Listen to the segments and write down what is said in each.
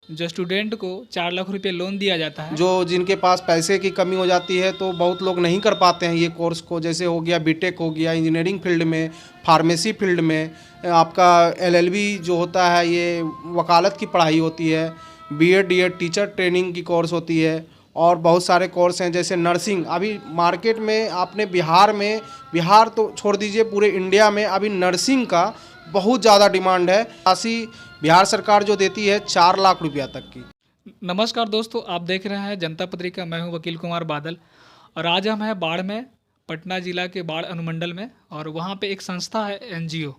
जो स्टूडेंट को 4 लाख रुपए लोन दिया जाता है। जो जिनके पास पैसे की कमी हो जाती है तो बहुत लोग नहीं कर पाते हैं ये कोर्स को, जैसे हो गया बीटेक हो गया, इंजीनियरिंग फील्ड में, फार्मेसी फील्ड में, आपका एलएलबी जो होता है, ये वकालत की पढ़ाई होती है, बीएड डीएड टीचर ट्रेनिंग की कोर्स होती है, और बहुत सारे कोर्स हैं जैसे नर्सिंग। अभी मार्केट में आपने बिहार तो छोड़ दीजिए, पूरे इंडिया में अभी नर्सिंग का बहुत ज़्यादा डिमांड है। राशि बिहार सरकार जो देती है 4 लाख रुपया तक की। नमस्कार दोस्तों, आप देख रहे हैं जनता पत्रिका। मैं हूं वकील कुमार बादल और आज हम हैं बाढ़ में, पटना जिला के बाढ़ अनुमंडल में। और वहां पे एक संस्था है एनजीओ,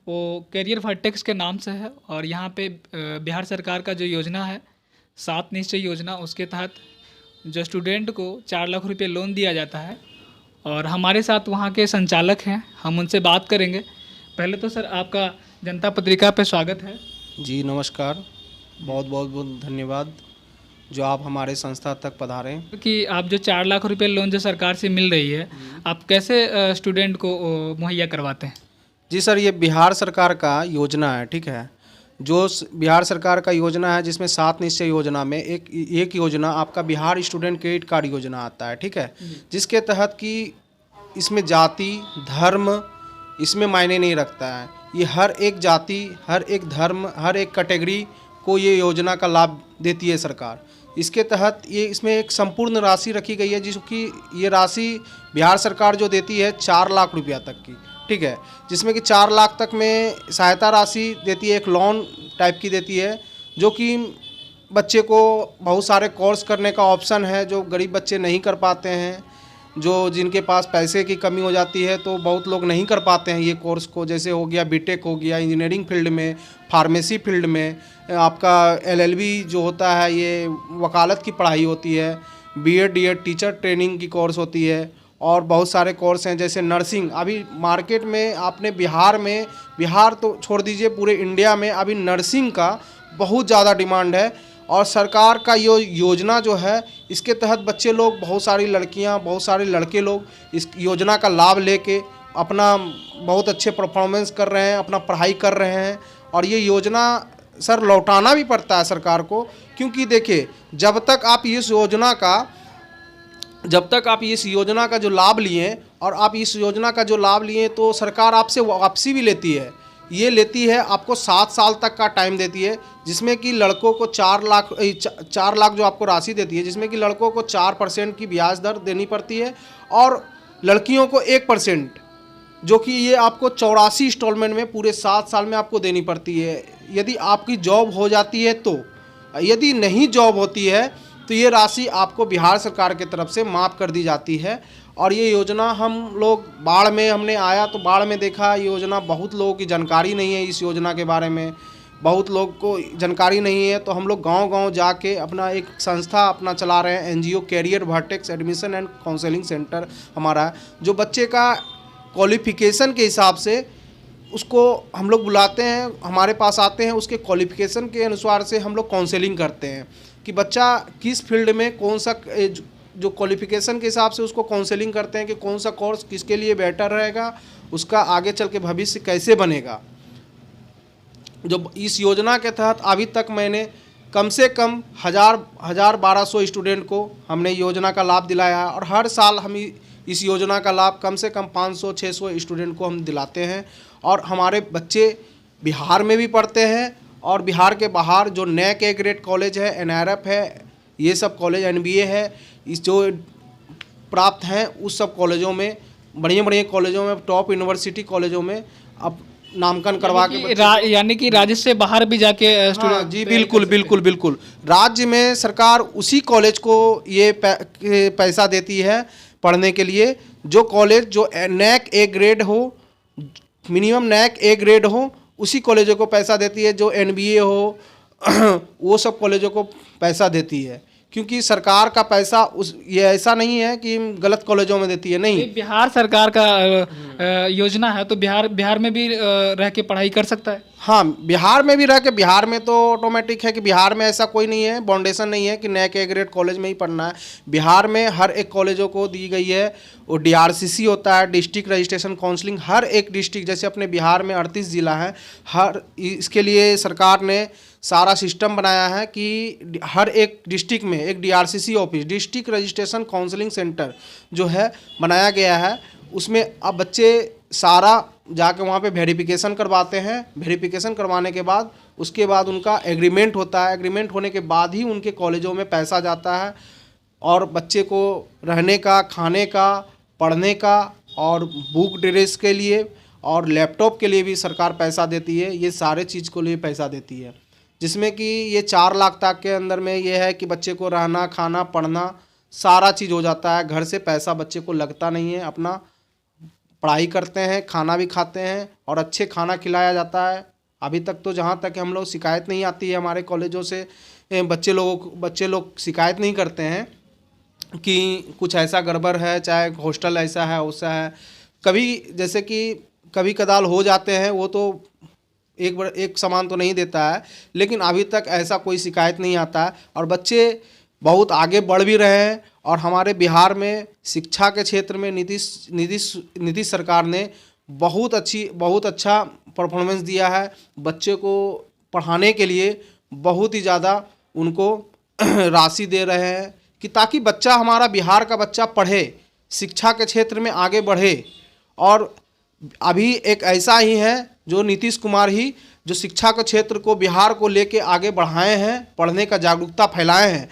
वो कैरियर वर्टेक्स के नाम से है। और यहाँ पे बिहार सरकार का जो योजना है 7 निश्चय योजना, उसके तहत जो स्टूडेंट को 4 लाख रुपए लोन दिया जाता है। और हमारे साथ वहाँ के संचालक हैं, हम उनसे बात करेंगे। पहले तो सर आपका जनता पत्रिका पे स्वागत है। जी नमस्कार, बहुत बहुत धन्यवाद जो आप हमारे संस्था तक पधारे। कि आप जो 4 लाख रुपए लोन जो सरकार से मिल रही है, आप कैसे स्टूडेंट को मुहैया करवाते हैं? जी सर, ये बिहार सरकार का योजना है, ठीक है। जो बिहार सरकार का योजना है जिसमें 7 निश्चय योजना में एक योजना आपका बिहार स्टूडेंट क्रेडिट कार्ड योजना आता है, ठीक है। जिसके तहत कि इसमें जाति धर्म इसमें मायने नहीं रखता है, ये हर एक जाति, हर एक धर्म, हर एक कैटेगरी को ये योजना का लाभ देती है सरकार। इसके तहत ये इसमें एक संपूर्ण राशि रखी गई है, जिसकी ये राशि बिहार सरकार जो देती है 4 लाख रुपया तक की, ठीक है। जिसमें कि 4 लाख तक में सहायता राशि देती है, एक लोन टाइप की देती है, जो कि बच्चे को बहुत सारे कोर्स करने का ऑप्शन है, जो गरीब बच्चे नहीं कर पाते हैं, जो जिनके पास पैसे की कमी हो जाती है तो बहुत लोग नहीं कर पाते हैं ये कोर्स को, जैसे हो गया बीटेक हो गया, इंजीनियरिंग फील्ड में, फार्मेसी फील्ड में, आपका एलएलबी जो होता है, ये वकालत की पढ़ाई होती है, बीएड डीएड टीचर ट्रेनिंग की कोर्स होती है, और बहुत सारे कोर्स हैं जैसे नर्सिंग। अभी मार्केट में आपने बिहार तो छोड़ दीजिए, पूरे इंडिया में अभी नर्सिंग का बहुत ज़्यादा डिमांड है। और सरकार का योजना जो है, इसके तहत बच्चे लोग, बहुत सारी लड़कियां, बहुत सारे लड़के लोग इस योजना का लाभ लेके अपना बहुत अच्छे परफॉर्मेंस कर रहे हैं, अपना पढ़ाई कर रहे हैं। और ये योजना सर लौटाना भी पड़ता है सरकार को, क्योंकि देखिए जब तक आप इस योजना का जो लाभ लिए, और आप इस योजना का जो लाभ लिए तो सरकार आपसे वापसी भी लेती है। ये लेती है, आपको 7 साल तक का टाइम देती है, जिसमें कि लड़कों को 4 लाख जो आपको राशि देती है, जिसमें कि लड़कों को 4% की ब्याज दर देनी पड़ती है, और लड़कियों को 1%, जो कि ये आपको 84 इंस्टॉलमेंट में पूरे 7 साल में आपको देनी पड़ती है। यदि आपकी जॉब हो जाती है तो, यदि नहीं जॉब होती है तो ये राशि आपको बिहार सरकार की तरफ से माफ़ कर दी जाती है। और ये योजना हम लोग बाढ़ में हमने आया तो बाढ़ में देखा, ये योजना बहुत लोगों की जानकारी नहीं है, इस योजना के बारे में बहुत लोग को जानकारी नहीं है। तो हम लोग गांव-गांव जाके अपना एक संस्था अपना चला रहे हैं, NGO career vertex admission and counselling centre हमारा, जो बच्चे का क्वालिफ़िकेशन के हिसाब से उसको हम लोग बुलाते हैं, हमारे पास आते हैं, उसके क्वालिफ़िकेशन के अनुसार से हम लोग काउंसलिंग करते हैं कि बच्चा किस फील्ड में कौन सा, जो क्वालिफ़िकेशन के हिसाब से उसको काउंसलिंग करते हैं कि कौन सा कोर्स किसके लिए बेटर रहेगा, उसका आगे चल के भविष्य कैसे बनेगा। जो इस योजना के तहत अभी तक मैंने कम से कम 1200 स्टूडेंट को हमने योजना का लाभ दिलाया है, और हर साल हम इस योजना का लाभ कम से कम 500-600 स्टूडेंट को हम दिलाते हैं। और हमारे बच्चे बिहार में भी पढ़ते हैं, और बिहार के बाहर जो नैक ए ग्रेड कॉलेज है, एनआरएफ है, ये सब कॉलेज, एनबीए है, इस जो प्राप्त हैं उस सब कॉलेजों में, बढ़िया कॉलेजों में, टॉप यूनिवर्सिटी कॉलेजों में अब नामांकन करवा के, यानी कि राज्य से बाहर भी जाके हाँ, जी बिल्कुल राज्य में सरकार उसी कॉलेज को ये पैसा देती है पढ़ने के लिए, जो कॉलेज जो नैक ए ग्रेड हो, मिनिमम नैक ए ग्रेड हो, उसी कॉलेजों को पैसा देती है। जो एनबीए हो वो सब कॉलेजों को पैसा देती है, क्योंकि सरकार का पैसा ये ऐसा नहीं है कि गलत कॉलेजों में देती है, नहीं। बिहार सरकार का योजना है, तो बिहार में भी रह के पढ़ाई कर सकता है? हाँ, बिहार में भी रह के, बिहार में तो ऑटोमेटिक है कि बिहार में ऐसा कोई नहीं है, बाउंडेशन नहीं है कि नए के ग्रेड कॉलेज में ही पढ़ना है। बिहार में हर एक कॉलेजों को दी गई है, वो डीआरसीसी होता है, डिस्ट्रिक्ट रजिस्ट्रेशन काउंसलिंग। हर एक डिस्ट्रिक्ट, जैसे अपने बिहार में 38 ज़िला हैं, हर इसके लिए सरकार ने सारा सिस्टम बनाया है कि हर एक डिस्ट्रिक्ट में एक DRCC office, district registration counselling centre जो है बनाया गया है। उसमें अब बच्चे सारा जाके वहाँ पे वेरिफिकेशन करवाते हैं। वेरिफिकेशन करवाने के बाद उसके बाद उनका एग्रीमेंट होता है। एग्रीमेंट होने के बाद ही उनके कॉलेजों में पैसा जाता है, और बच्चे को रहने का, खाने का, पढ़ने का और बुक ड्रेस के लिए और लैपटॉप के लिए भी सरकार पैसा देती है। ये सारे चीज़ को लिए पैसा देती है, जिसमें कि ये 4 लाख तक के अंदर में ये है कि बच्चे को रहना, खाना, पढ़ना सारा चीज़ हो जाता है। घर से पैसा बच्चे को लगता नहीं है, अपना पढ़ाई करते हैं, खाना भी खाते हैं और अच्छे खाना खिलाया जाता है। अभी तक तो जहाँ तक हम लोग शिकायत नहीं आती है हमारे कॉलेजों से, बच्चे लोग शिकायत नहीं करते हैं कि कुछ ऐसा गड़बड़ है, चाहे हॉस्टल ऐसा है वैसा है। कभी जैसे कि कभी कदाल हो जाते हैं, वो तो एक समान तो नहीं देता है, लेकिन अभी तक ऐसा कोई शिकायत नहीं आता है और बच्चे बहुत आगे बढ़ भी रहे हैं। और हमारे बिहार में शिक्षा के क्षेत्र में नीतीश सरकार ने बहुत अच्छा परफॉर्मेंस दिया है। बच्चे को पढ़ाने के लिए बहुत ही ज़्यादा उनको राशि दे रहे हैं कि ताकि बच्चा, हमारा बिहार का बच्चा पढ़े, शिक्षा के क्षेत्र में आगे बढ़े। और अभी एक ऐसा ही है जो नीतीश कुमार ही जो शिक्षा के क्षेत्र को, बिहार को लेके आगे बढ़ाए हैं, पढ़ने का जागरूकता फैलाए हैं।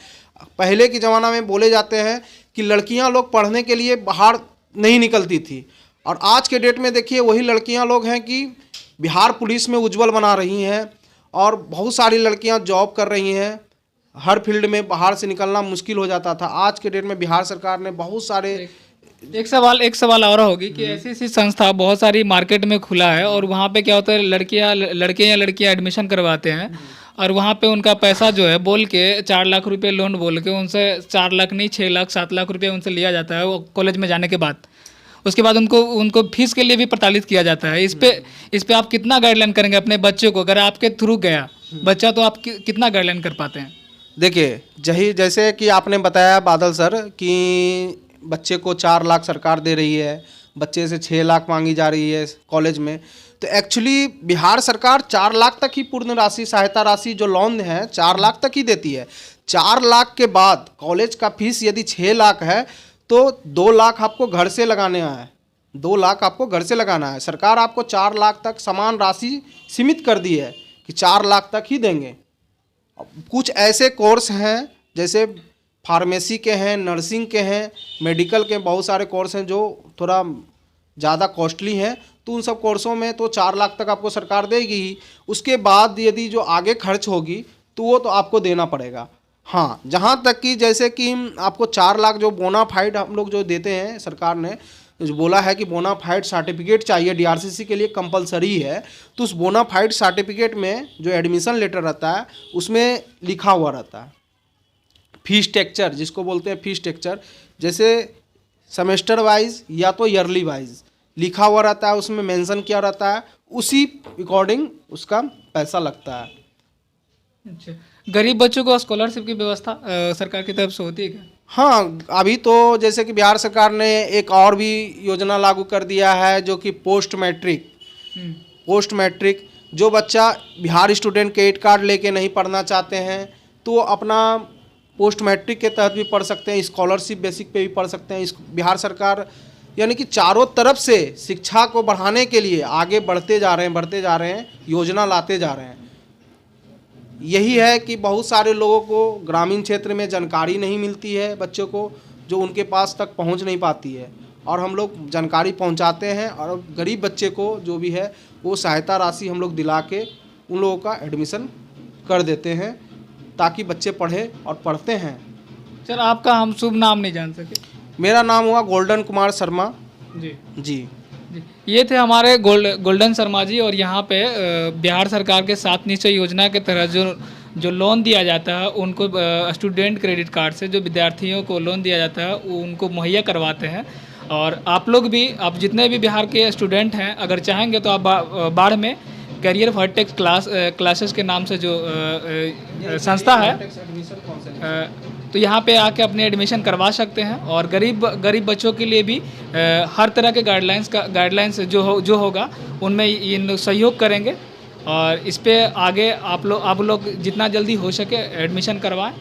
पहले के ज़माना में बोले जाते हैं कि लड़कियां लोग पढ़ने के लिए बाहर नहीं निकलती थी, और आज के डेट में देखिए वही लड़कियां लोग हैं कि बिहार पुलिस में उज्जवल बना रही हैं और बहुत सारी लड़कियां जॉब कर रही हैं। हर फील्ड में बाहर से निकलना मुश्किल हो जाता था। आज के डेट में बिहार सरकार ने बहुत सारे एक सवाल और होगी कि ऐसी ऐसी संस्था बहुत सारी मार्केट में खुला है, और वहाँ पे क्या होता है, लड़कियाँ एडमिशन करवाते हैं और वहाँ पे उनका पैसा जो है बोल के 4 लाख रुपए लोन बोल के उनसे 4 लाख नहीं 6 लाख 7 लाख रुपए उनसे लिया जाता है वो कॉलेज में जाने के बाद। उसके बाद उनको फीस के लिए भी प्रताड़ित किया जाता है। इस पे आप कितना गाइडलाइन करेंगे अपने बच्चों को? अगर आपके थ्रू गया बच्चा तो आप कितना गाइडलाइन कर पाते हैं? देखिए, जैसे कि आपने बताया बादल सर कि बच्चे को 4 लाख सरकार दे रही है, बच्चे से 6 लाख मांगी जा रही है कॉलेज में। तो एक्चुअली बिहार सरकार 4 लाख तक ही पूर्ण राशि, सहायता राशि जो लोन है 4 लाख तक ही देती है। 4 लाख के बाद कॉलेज का फीस यदि 6 लाख है तो 2 लाख आपको घर से लगाने है, 2 लाख आपको घर से लगाना है। सरकार आपको 4 लाख तक समान राशि सीमित कर दी है कि 4 लाख तक ही देंगे। कुछ ऐसे कोर्स हैं जैसे फार्मेसी के हैं, नर्सिंग के हैं, मेडिकल के बहुत सारे कोर्स हैं जो थोड़ा ज़्यादा कॉस्टली हैं, तो उन सब कोर्सों में तो 4 लाख तक आपको सरकार देगी ही। उसके बाद यदि जो आगे खर्च होगी तो वो तो आपको देना पड़ेगा। हाँ, जहाँ तक कि जैसे कि आपको 4 लाख जो बोनाफाइड हम लोग जो देते हैं, सरकार ने जो बोला है कि बोनाफाइड सर्टिफिकेट चाहिए, डीआरसीसी के लिए कंपलसरी है। तो उस बोनाफाइड सर्टिफिकेट में जो एडमिशन लेटर रहता है उसमें लिखा हुआ रहता है फीस स्ट्रक्चर, जिसको बोलते हैं फीस स्ट्रक्चर, जैसे सेमेस्टर वाइज या तो ईयरली वाइज लिखा हुआ रहता है, उसमें मेंशन किया रहता है, उसी अकॉर्डिंग उसका पैसा लगता है। अच्छा, गरीब बच्चों को स्कॉलरशिप की व्यवस्था सरकार की तरफ से होती है क्या? हाँ, अभी तो जैसे कि बिहार सरकार ने एक और भी योजना लागू कर दिया है जो कि पोस्ट मैट्रिक जो बच्चा बिहार स्टूडेंट क्रेडिट कार्ड लेके नहीं पढ़ना चाहते हैं तो वो अपना पोस्ट मैट्रिक के तहत भी पढ़ सकते हैं, स्कॉलरशिप बेसिक पे भी पढ़ सकते हैं। इस बिहार सरकार यानी कि चारों तरफ से शिक्षा को बढ़ाने के लिए आगे बढ़ते जा रहे हैं, योजना लाते जा रहे हैं। यही है कि बहुत सारे लोगों को ग्रामीण क्षेत्र में जानकारी नहीं मिलती है, बच्चों को जो उनके पास तक पहुंच नहीं पाती है, और हम लोग जानकारी पहुंचाते हैं और गरीब बच्चे को जो भी है वो सहायता राशि हम लोग दिला के उन लोगों का एडमिशन कर देते हैं ताकि बच्चे पढ़े और पढ़ते हैं। सर, आपका हम शुभ नाम नहीं जान सके। मेरा नाम हुआ गोल्डन कुमार शर्मा जी। जी। ये थे हमारे गोल्डन शर्मा जी, और यहाँ पे बिहार सरकार के 7 निश्चय योजना के तहत जो लोन दिया जाता है उनको स्टूडेंट क्रेडिट कार्ड से जो विद्यार्थियों को लोन दिया जाता है वो उनको मुहैया करवाते हैं। और आप लोग भी, आप जितने भी बिहार के स्टूडेंट हैं, अगर चाहेंगे तो आप बाढ़ में करियर वर्टेक्स क्लासेस के नाम से जो संस्था है, तो यहाँ पे आके अपने एडमिशन करवा सकते हैं। और गरीब बच्चों के लिए भी हर तरह के गाइडलाइंस जो होगा उनमें इन सहयोग करेंगे। और इस पे आगे आप लोग जितना जल्दी हो सके एडमिशन करवाएं।